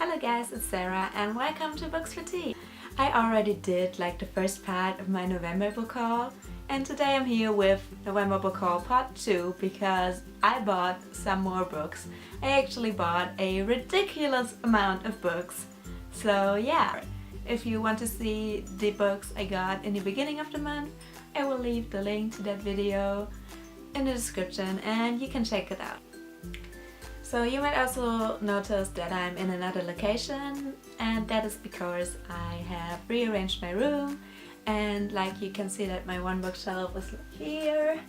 Hello guys, it's Sarah and welcome to Books for Tea. I already did the first part of my November book haul, and today I'm here with November book haul part 2 because I bought some more books. I actually bought a ridiculous amount of books. So yeah, if you want to see the books I got in the beginning of the month, I will leave the link to that video in the description and you can check it out. So you might also notice that I'm in another location, and that is because I have rearranged my room, and you can see that my one bookshelf is here,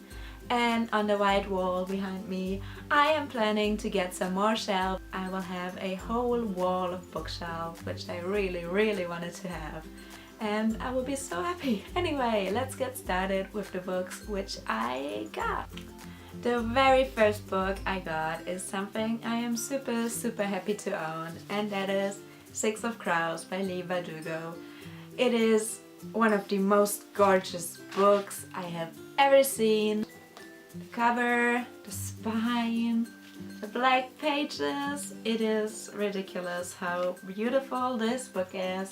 and on the white wall behind me I am planning to get some more shelves. I will have a whole wall of bookshelves, which I really wanted to have, and I will be so happy. Anyway, let's get started with the books which I got. The very first book I got is something I am super happy to own, and that is Six of Crows by Leigh Bardugo. It is one of the most gorgeous books I have ever seen. The cover, the spine, the black pages, it is ridiculous how beautiful this book is.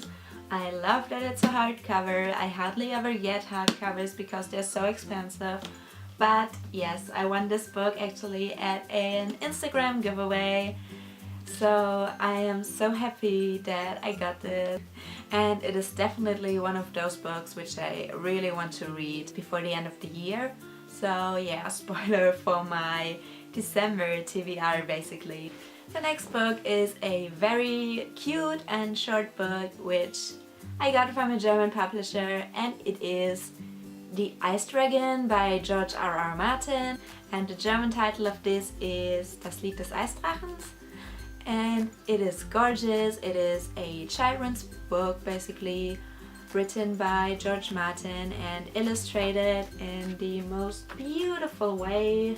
I love that it's a hardcover. I hardly ever get hardcovers because they're so expensive. But yes, I won this book actually at an Instagram giveaway, so I am so happy that I got this, and it is definitely one of those books which I really want to read before the end of the year. So yeah, spoiler for my December TBR basically. The next book is a very cute and short book which I got from a German publisher, and it is The Ice Dragon by George R.R. Martin, and the German title of this is Das Lied des Eisdrachens, and it is gorgeous. It is a children's book basically, written by George Martin and illustrated in the most beautiful way.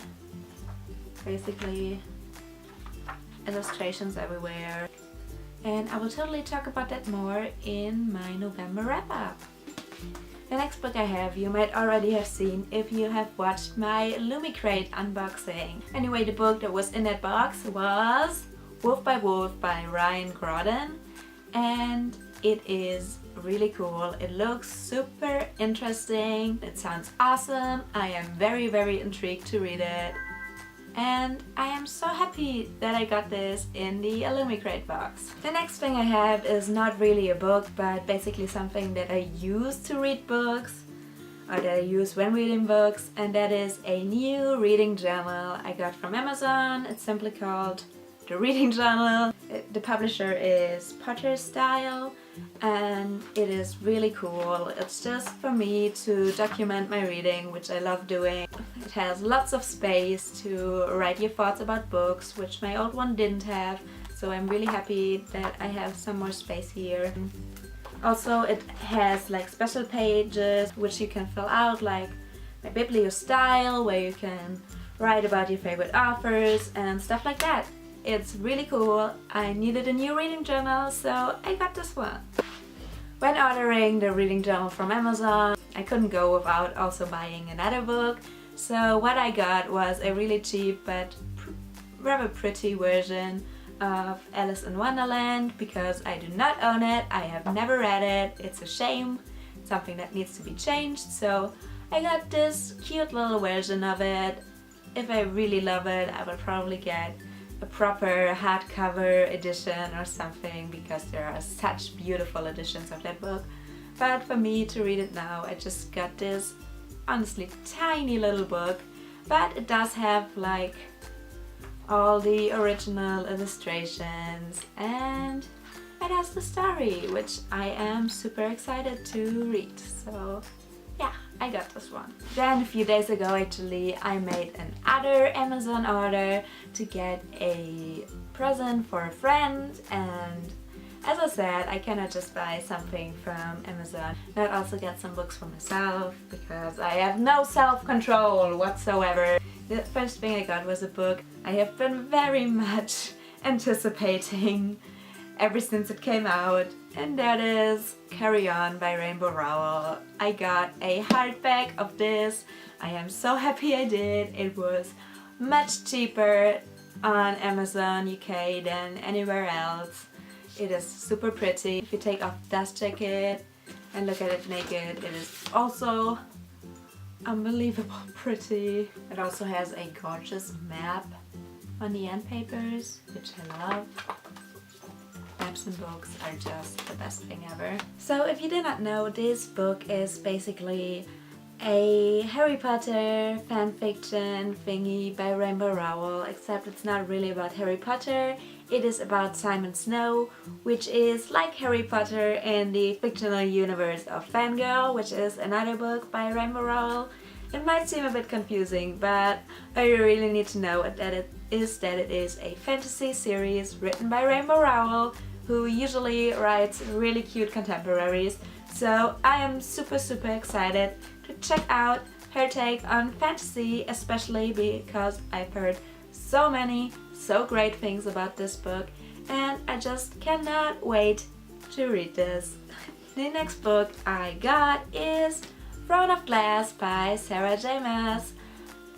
Basically illustrations everywhere, and I will totally talk about that more in my November wrap-up. The next book I have you might already have seen if you have watched my Illimucrate unboxing. Anyway, the book that was in that box was Buhbye by Ryan Groden, and it is really cool. It looks super interesting. It sounds awesome. I am very intrigued to read it. And I am so happy that I got this in the Illimucrate box. The next thing I have is not really a book, but basically something that I use to read books, or that I use when reading books, and that is a new reading journal I got from Amazon. It's simply called The Reading Journal. The publisher is Potter Style, and it is really cool. It's just for me to document my reading, which I love doing. It has lots of space to write your thoughts about books, which my old one didn't have, so I'm really happy that I have some more space here. Also, it has special pages which you can fill out, like my biblio style, where you can write about your favorite authors and stuff like that. It's really cool. I needed a new reading journal, so I got this one. When ordering the reading journal from Amazon, I couldn't go without also buying another book. So what I got was a really cheap but rather pretty version of Alice in Wonderland, because I do not own it. I have never read it. It's a shame. It's something that needs to be changed. So I got this cute little version of it. If I really love it, I will probably get a proper hardcover edition or something, because there are such beautiful editions of that book. But for me to read it now, I just got this honestly tiny little book, but it does have all the original illustrations, and it has the story, which I am super excited to read. So yeah, I got this one. Then a few days ago actually I made another Amazon order to get a present for a friend, and as I said, I cannot just buy something from Amazon, not also get some books for myself, because I have no self-control whatsoever. The first thing I got was a book I have been very much anticipating ever since it came out, and that is Carry On by Rainbow Rowell. I got a hardback of this. I am so happy I did. It was much cheaper on Amazon UK than anywhere else. It is super pretty. If you take off the dust jacket and look at it naked, it is also unbelievable pretty. It also has a gorgeous map on the end papers, which I love. Maps and books are just the best thing ever. So if you did not know, this book is basically a Harry Potter fanfiction thingy by Rainbow Rowell, except it's not really about Harry Potter. It is about Simon Snow, which is like Harry Potter in the fictional universe of Fangirl, which is another book by Rainbow Rowell. It might seem a bit confusing, but all you really need to know that it is a fantasy series written by Rainbow Rowell, who usually writes really cute contemporaries. So I am super excited to check out her take on fantasy, especially because I've heard so many so great things about this book, and I just cannot wait to read this. The next book I got is Throne of Glass by Sarah J. Maas,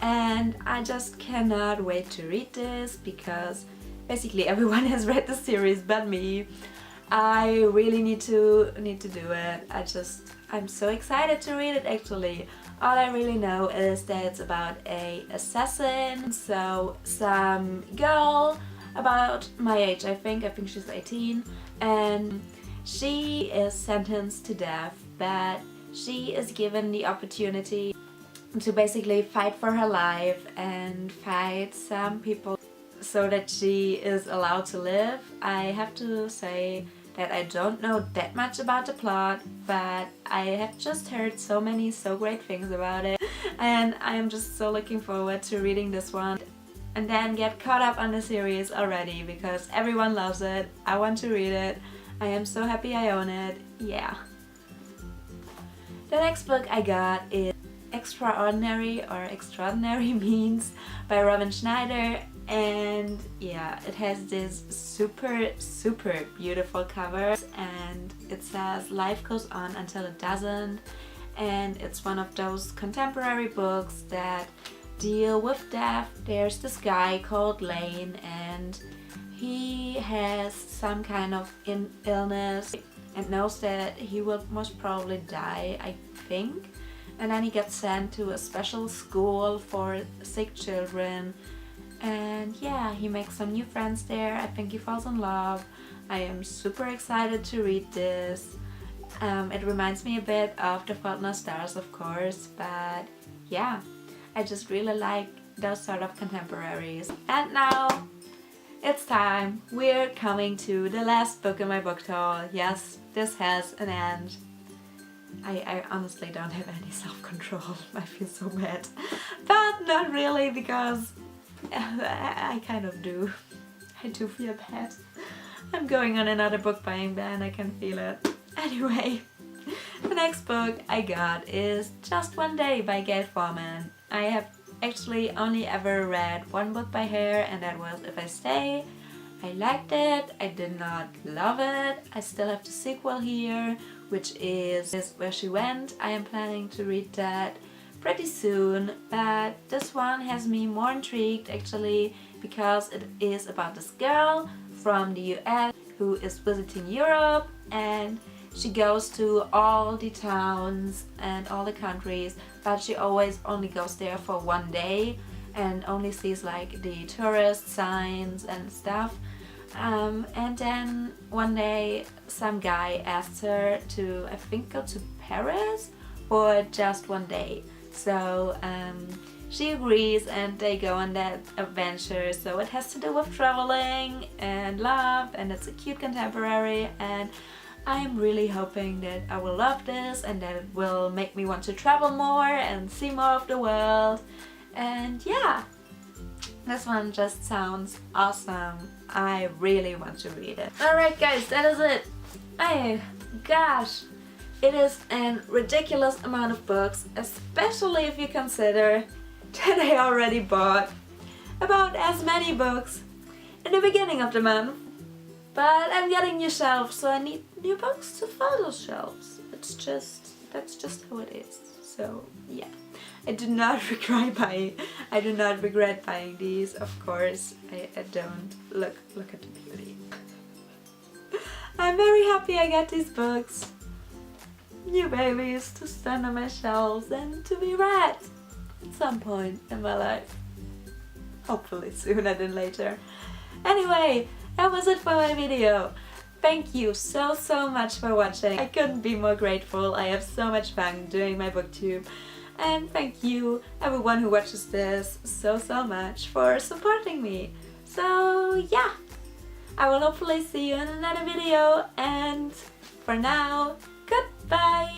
and I just cannot wait to read this because basically everyone has read the series but me. I really need to do it. I'm so excited to read it actually. All I really know is that it's about a assassin, so some girl about my age, I think she's 18, and she is sentenced to death, but she is given the opportunity to basically fight for her life and fight some people so that she is allowed to live. I have to say that I don't know that much about the plot, but I have just heard so many so great things about it, and I am just so looking forward to reading this one and then get caught up on the series already because everyone loves it. I want to read it. I am so happy I own it. Yeah. The next book I got is Extraordinary or Extraordinary Means by Robin Schneider, and yeah, it has this super beautiful cover, and it says life goes on until it doesn't, and it's one of those contemporary books that deal with death. There's this guy called Lane, and he has some kind of illness and knows that he will most probably die, I think. And then he gets sent to a special school for sick children. And yeah, he makes some new friends there. I think he falls in love. I am super excited to read this. It reminds me a bit of The Fault in Our Stars, of course, but yeah, I just really like those sort of contemporaries. And now it's time. We're coming to the last book in my book haul. Yes, this has an end. I honestly don't have any self-control. I feel so bad. But not really, because I kind of do. I do feel bad. I'm going on another book buying ban, I can feel it. Anyway, the next book I got is Just One Day by Gail Forman. I have actually only ever read one book by her, and that was If I Stay. I liked it, I did not love it. I still have the sequel here, which is Where She Went. I am planning to read that pretty soon, but this one has me more intrigued actually because it is about this girl from the US who is visiting Europe, and she goes to all the towns and all the countries, but she always only goes there for one day and only sees like the tourist signs and stuff. And then one day some guy asks her to, I think, go to Paris for just one day. So she agrees and they go on that adventure. So it has to do with traveling and love, and it's a cute contemporary, and I'm really hoping that I will love this and that it will make me want to travel more and see more of the world. And yeah, this one just sounds awesome. I really want to read it. Alright guys, that is it. Oh gosh, it is a ridiculous amount of books, especially if you consider that I already bought about as many books in the beginning of the month. But I'm getting new shelves, so I need new books to fill those shelves. That's just how it is. So yeah, I do not regret buying these, of course. I don't. Look at the beauty. I'm very happy I got these books. New babies to stand on my shelves and to be read at some point in my life. Hopefully sooner than later. Anyway, that was it for my video. Thank you so much for watching. I couldn't be more grateful. I have so much fun doing my booktube. And thank you everyone who watches this so much for supporting me. So yeah, I will hopefully see you in another video, and for now, goodbye!